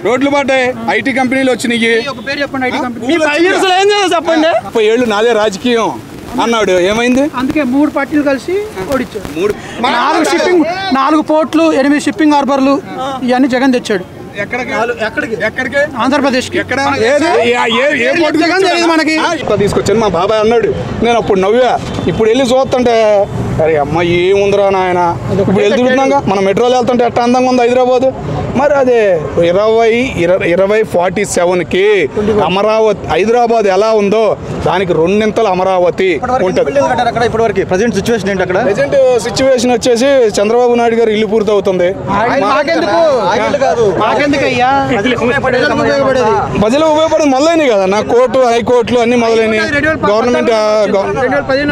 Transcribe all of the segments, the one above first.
రోడ్లు పడ్డాయి, ఐటీ కంపెనీలు వచ్చినాయి. చెప్పండి. 30 ఏళ్ళు నాదే రాజకీయం అన్నాడు, ఏమైంది? అందుకే 3 పార్టీలు కలిసి ఓడిచ్చాడు. 4 పోర్ట్లు, 8 షిప్పింగ్ హార్బర్లు ఇవన్నీ జగన్ తెచ్చాడు. ఆంధ్రప్రదేశ్కి మనకి తీసుకొచ్చాను. మా బాబాయ్ అన్నాడు, నేను అప్పుడు నవ్వా. ఇప్పుడు వెళ్ళి చూస్తుంటే అరే అమ్మ ఏముందిరా నాయన. ఇప్పుడు వెళ్ళి తిరుగుతున్నాగా, మనం మెట్రోలో వెళ్తుంటే ఎట్లా అందంగా ఉంది హైదరాబాద్. మరి అదే 2047కి అమరావతి హైదరాబాద్ ఎలా ఉందో దానికి 2 అమరావతి ఉంటుంది. ప్రజెంట్ సిచ్యువేషన్ ఏంటి అక్కడ? ప్రజెంట్ సిచ్యువేషన్ వచ్చేసి చంద్రబాబు నాయుడు గారు ఇల్లు పూర్తి అవుతుంది. ప్రజలు ఉపయోగపడేది మొదలైనవి కదా నా, కోర్టు హైకోర్టులు అన్ని మొదలైనవి.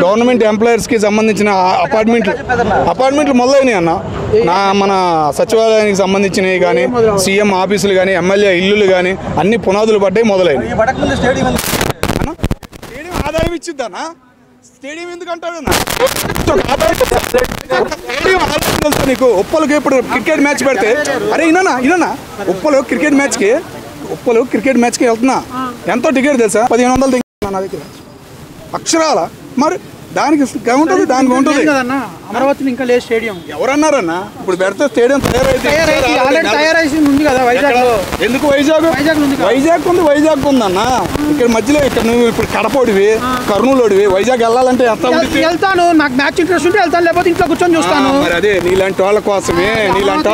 గవర్నమెంట్ ఎంప్లాయర్స్ కి సంబంధించిన అపార్ట్మెంట్లు మొదలైనవి అన్న. మన సచివాలయానికి సంబంధించినవి కానీ, సీఎం ఆఫీసులు కానీ, ఎమ్మెల్యే ఇల్లులు కానీ అన్ని పునాదులు పడ్డాయి, మొదలైనవి. స్టేడియం ఆదాయం ఇచ్చిద్దన్నా, స్టేడియం ఎందుకంటాడు నీకు? ఉప్పలకి ఇప్పుడు క్రికెట్ మ్యాచ్ పెడితే, అరే ఇనా ఉప్పలు క్రికెట్ మ్యాచ్కి వెళ్తున్నా, ఎంతో టికెట్ తెలుసా? 1500 నా దగ్గర అక్షరాల. మరి దానికి ఉంటుంది, దానికి ఉంటుంది. అమరావతిలో ఇంకా లేదు స్టేడియం. ఎవరన్నారన్నా? ఇప్పుడు పెడితే స్టేడియం తయారైంది ఉంది కదా వైజాగ్. ఎందుకు వైజాగ్ ఉంది? వైజాగ్ ఉందన్నా. ఇక్కడ మధ్యలో ఇక్కడ నువ్వు ఇప్పుడు కడపడివి, కర్నూలుడివి, వైజాగ్ వెళ్ళాలంటే ఎంత వెళ్తాను. నాకు మ్యాచ్ ఇంట్రెస్ట్ ఉంటే వెళ్తాను, లేకపోతే ఇంట్లో కూర్చొని చూస్తాను. మరి అదే నీలాంటి వాళ్ళ కోసమే, నీలాంటి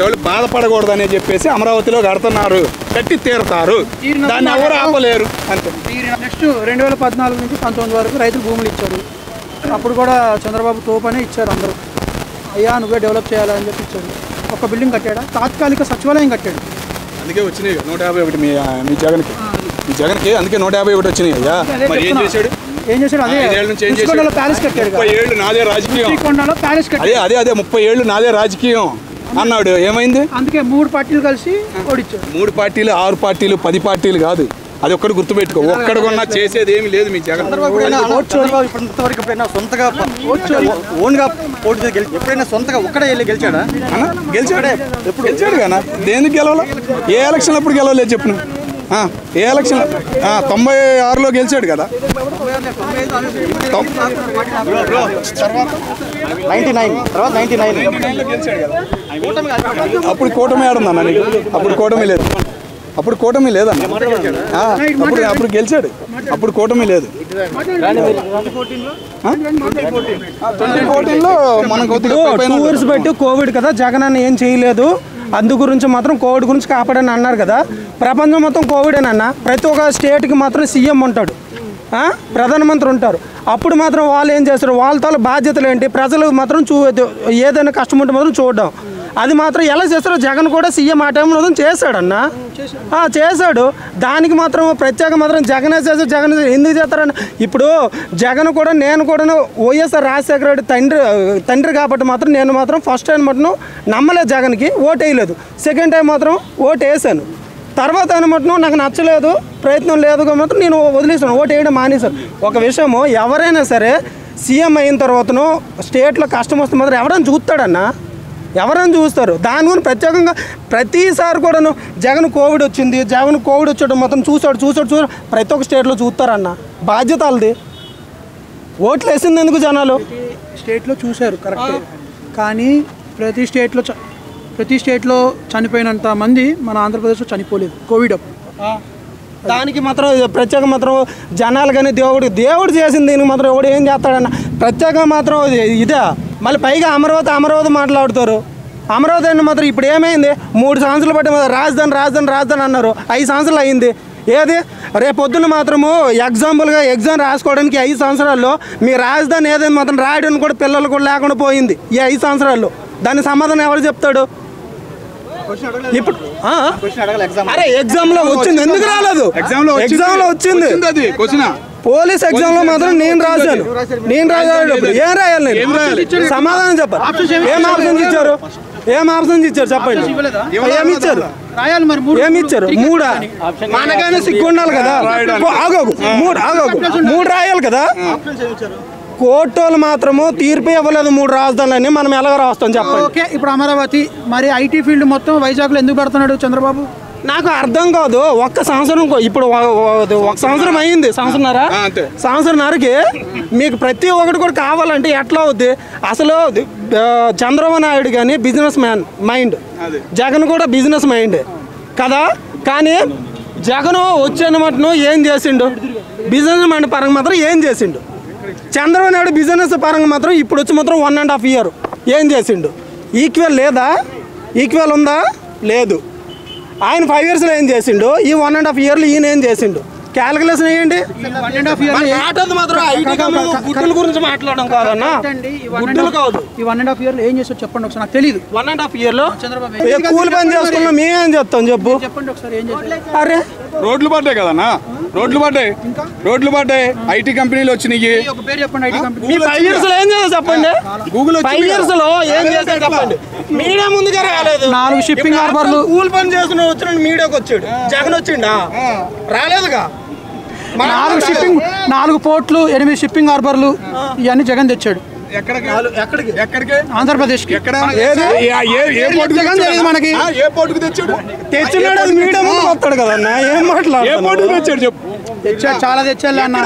వాళ్ళు బాధపడకూడదు అని చెప్పేసి అమరావతిలో కడుతున్నారు, కట్టి తీరుతారు, దాన్ని ఎవరు ఆపలేరు అంతే. నెక్స్ట్ 2014 నుంచి 19 వరకు రైతులు భూములు ఇచ్చారు. అప్పుడు కూడా చంద్రబాబు తోపనే ఇచ్చారు అందరూ. అయ్యా నువ్వే డెవలప్ చేయాలని చెప్పి ఇచ్చాడు. ఒక బిల్డింగ్ కట్టాడా, తాత్కాలిక సచివాలయం కట్టాడు. అందుకే వచ్చినాయి 151 మీ జగన్కి అందుకే 151 వచ్చినాయి. అయ్యా మరి ఏం చేశాడు? అదే ప్యాలెస్ కట్టాడు. 30 ఏళ్ళు నాదే రాజకీయం. అదే 30 ఏళ్ళు నాదే రాజకీయం అన్నాడు, ఏమైంది? అందుకే 3 పార్టీలు కలిసి ఓడిచ్చాడు. 3 పార్టీలు, 6 పార్టీలు, 10 పార్టీలు కాదు. అది ఒక్కటి గుర్తుపెట్టుకో. ఒక్కడికొన్నా చేసేది ఏమి లేదు మీ జగన్. సొంతగా ఓన్గా పోటీ ఎప్పుడైనా సొంతగా ఒక్కడే వెళ్ళి గెలిచాడా? గెలిచాడు కదా. దేనికి గెలవలే? ఏ ఎలక్షన్ అప్పుడు గెలవలేదు చెప్పు. ఏ ఎలక్షన్ 96లో గెలిచాడు కదా. 99 తర్వాత 99 అప్పుడు కూటమి ఆడుందన్న నీకు. అప్పుడు కూటమి లేదన్న. అప్పుడు గెలిచాడు. అప్పుడు కూటమి లేదు. 2014లో మనకు 2 years బట్టి కోవిడ్ కదా, జగన్ అన్న ఏం చేయలేదు. అందు గురించి మాత్రం కోవిడ్ గురించి కాపాడని అన్నారు కదా. ప్రపంచం మొత్తం కోవిడేనన్న. ప్రతి ఒక్క స్టేట్కి మాత్రం సీఎం ఉంటాడు, ప్రధానమంత్రి ఉంటారు. అప్పుడు మాత్రం వాళ్ళు ఏం చేస్తారు, వాళ్ళతో బాధ్యతలు ఏంటి, ప్రజలు మాత్రం ఏదైనా కష్టం ఉంటే మాత్రం చూడడం. అది మాత్రం ఎలా చేస్తారో జగన్ కూడా సీఎం ఆ టైంలో చేశాడన్న. చేశాడు. దానికి మాత్రం ప్రత్యేక మాత్రం జగనే చేశాడు. జగన్ ఎందుకు చేస్తారన్న? ఇప్పుడు జగన్ కూడా, నేను కూడా వైఎస్ఆర్ రాజశేఖర రెడ్డి తండ్రి కాబట్టి మాత్రం నేను మాత్రం ఫస్ట్ టైం మాత్రం నమ్మలేదు, జగన్కి ఓటు వేయలేదు. సెకండ్ టైం మాత్రం ఓటు వేసాను. తర్వాత ఆయన మాత్రం నాకు నచ్చలేదు, ప్రయత్నం లేదు మాత్రం నేను వదిలేసాను, ఓటు వేయడం మానేశాను. ఒక విషయము, ఎవరైనా సరే సీఎం అయిన తర్వాతను స్టేట్లో కష్టం వస్తే మాత్రం ఎవరైనా చూస్తాడన్నా, ఎవరైనా చూస్తారు. దాని గురించి ప్రత్యేకంగా ప్రతిసారి కూడాను జగన్ కోవిడ్ వచ్చడం మొత్తం చూసాడు ప్రతి ఒక్క స్టేట్లో చూస్తారన్న. బాధ్యత వాళ్ళది. ఓట్లు వేసింది ఎందుకు జనాలు? స్టేట్లో చూశారు కరెక్ట్, కానీ ప్రతి స్టేట్లో చనిపోయినంత మంది మన ఆంధ్రప్రదేశ్లో చనిపోలేదు కోవిడ్ అప్పుడు. దానికి మాత్రం ప్రత్యేక మాత్రం జనాలు కానీ దేవుడు చేసింది దీనికి మాత్రం ఎవడు ఏం చేస్తాడన్న. ప్రత్యేకంగా మాత్రం ఇదే. మళ్ళీ పైగా అమరావతి మాట్లాడుతారు. అమరావతి అని మాత్రం ఇప్పుడు ఏమైంది? 3 సంవత్సరాలు బట్టి రాజధాని అన్నారు. 5 సంవత్సరాలు అయింది. ఏది రేపొద్దున మాత్రము ఎగ్జామ్ రాసుకోవడానికి 5 సంవత్సరాల్లో మీ రాజధాని ఏదైనా మాత్రం రాయడానికి కూడా పిల్లలు కూడా లేకుండా పోయింది ఈ 5 సంవత్సరాల్లో. దాని సమాధానం ఎవరు చెప్తాడు? ఇప్పుడు అరే ఎగ్జామ్లో వచ్చింది, ఎందుకు రాలేదు? ఎగ్జామ్లో వచ్చింది. పోలీస్ ఎగ్జామ్లో మాత్రం నేను రాశాను. ఏం రాయాలి? సమాధానం చెప్పాలి. ఏం ఆప్షన్స్ ఇచ్చారు చెప్పండి. ఏమిచ్చారు? 3 మనకైనా సిగ్గు ఉండాలి కదా. 3 రాయాలి కదా. కోర్టులు మాత్రము తీర్పు ఇవ్వలేదు 3 రాజధానులని మనం ఎలాగ రాస్తాం చెప్పండి. ఓకే, ఇప్పుడు అమరావతి మరి ఐటీ ఫీల్డ్ మొత్తం వైజాగ్లో ఎందుకు పెడుతున్నాడు చంద్రబాబు? నాకు అర్థం కాదు. ఒక్క సంవత్సరం ఇప్పుడు ఒక సంవత్సరం అయింది, సంవత్సరంన్నరకి మీకు ప్రతి ఒక్కటి కూడా కావాలంటే ఎట్లా అవుద్ది? అసలు చంద్రబాబు నాయుడు కానీ బిజినెస్ మ్యాన్ మైండ్, జగన్ కూడా బిజినెస్ మైండ్ కదా. కానీ జగన్ వచ్చేనమాట ఏం చేసిండు? బిజినెస్ మైండ్ పరంగా మాత్రం ఏం చేసిండు? చంద్రబాబు నాయుడు బిజినెస్ పరంగా మాత్రం ఇప్పుడు వచ్చి మాత్రం 1.5 year ఏం చేసిండు? ఈక్వల్ లేదా? ఈక్వల్ ఉందా? లేదు. ఆయన 5 yearsలో ఏం చేసిండు? ఈ 1.5 yearలో ఈయన ఏం చేసిండు? క్యాలిక్యులేషన్ వేయండి. 1.5 year మాత్రం గుడ్డుల గురించి మాట్లాడడం కాదన్నా, గుడ్డులు కాదు. ఈ 1.5 yearలో ఏం చేస్తావు చెప్పండి ఒకసారి, నాకు తెలియదు. 1.5 yearలో కూలి పని చేసుకున్నాం, మేమేం చెప్తాం చెప్పు? చెప్పండి ఒకసారి ఏం చేస్తారు. అరే రోడ్లు పడ్డాయి కదన్నా, రోడ్లు పడ్డాయి, ఐటీ కంపెనీలు వచ్చినాయి. ఒక పేరు చెప్పండి ఐటీ కంపెనీ. మీ 5 yearsలో ఏం చేసావు చెప్పండి? గూగుల్ 5 yearsలో ఏం చేసావు చెప్పండి? మీడియా ముందుగా రాలేదు. 4 షిప్పింగ్ హార్బర్లు కూలి పని చేసుకుని వచ్చిన మీడియాకి వచ్చాడు. జగన్ వచ్చిండా? రాలేదుగా. 4 పోర్ట్లు, 8 షిప్పింగ్ హార్బర్లు ఇవన్నీ జగన్ తెచ్చాడు. ఎక్కడికి? ఆంధ్రప్రదేశ్కి. ఎక్కడ? మనకి ఏ పోర్టుకు తెచ్చాడు? తెచ్చినాడు మీడియా ముందు వస్తాడు కదన్నా, ఏం మాట్లాడు? ఏ పోర్టుకు తెచ్చాడు చెప్పు? తెచ్చాడు, చాలా తెచ్చాడు అన్న.